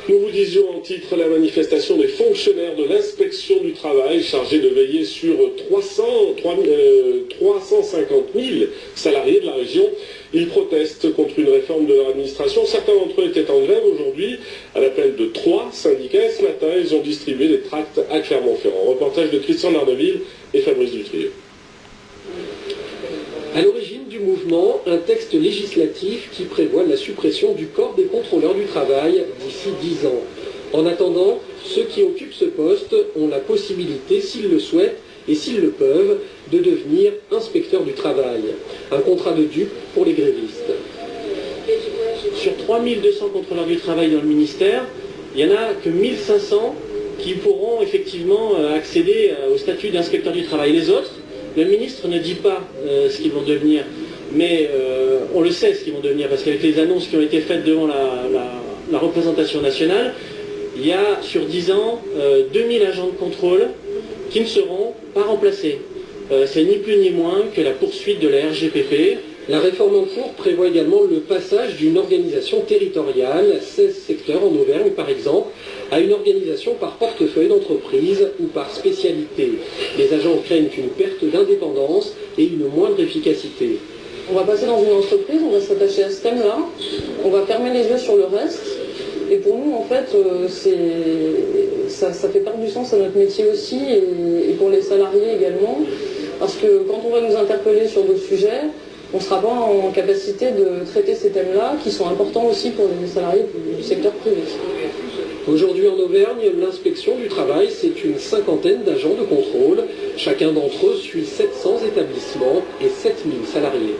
Nous vous disions en titre la manifestation des fonctionnaires de l'inspection du travail chargés de veiller sur 350 000 salariés de la région. Ils protestent contre une réforme de leur administration. Certains d'entre eux étaient en grève aujourd'hui à l'appel de 3 syndicats. Et ce matin, ils ont distribué des tracts à Clermont-Ferrand. Reportage de Christian Nardeville et Fabrice Dutrieux. À l'origine du mouvement, un texte législatif qui prévoit la suppression du corps des contrôleurs du travail d'ici 10 ans. En attendant, ceux qui occupent ce poste ont la possibilité, s'ils le souhaitent et s'ils le peuvent, de devenir inspecteurs du travail. Un contrat de dupe pour les grévistes. Sur 3200 contrôleurs du travail dans le ministère, il n'y en a que 1500 qui pourront effectivement accéder au statut d'inspecteur du travail. Les autres, le ministre ne dit pas ce qu'ils vont devenir, mais on le sait ce qu'ils vont devenir, parce qu'avec les annonces qui ont été faites devant la représentation nationale, il y a sur 10 ans 2000 agents de contrôle qui ne seront pas remplacés. C'est ni plus ni moins que la poursuite de la RGPP. La réforme en cours prévoit également le passage d'une organisation territoriale, 16 secteurs en Auvergne par exemple, à une organisation par portefeuille d'entreprise ou par spécialité. Les agents craignent une perte d'indépendance et une moindre efficacité. On va passer dans une entreprise, on va s'attacher à ce thème-là, on va fermer les yeux sur le reste. Et pour nous, en fait, ça fait perdre du sens à notre métier aussi et pour les salariés également. Parce que quand on va nous interpeller sur d'autres sujets, on ne sera pas en capacité de traiter ces thèmes-là qui sont importants aussi pour les salariés du secteur privé. Aujourd'hui en Auvergne, l'inspection du travail, c'est une cinquantaine d'agents de contrôle. Chacun d'entre eux suit 700 établissements et 7000 salariés.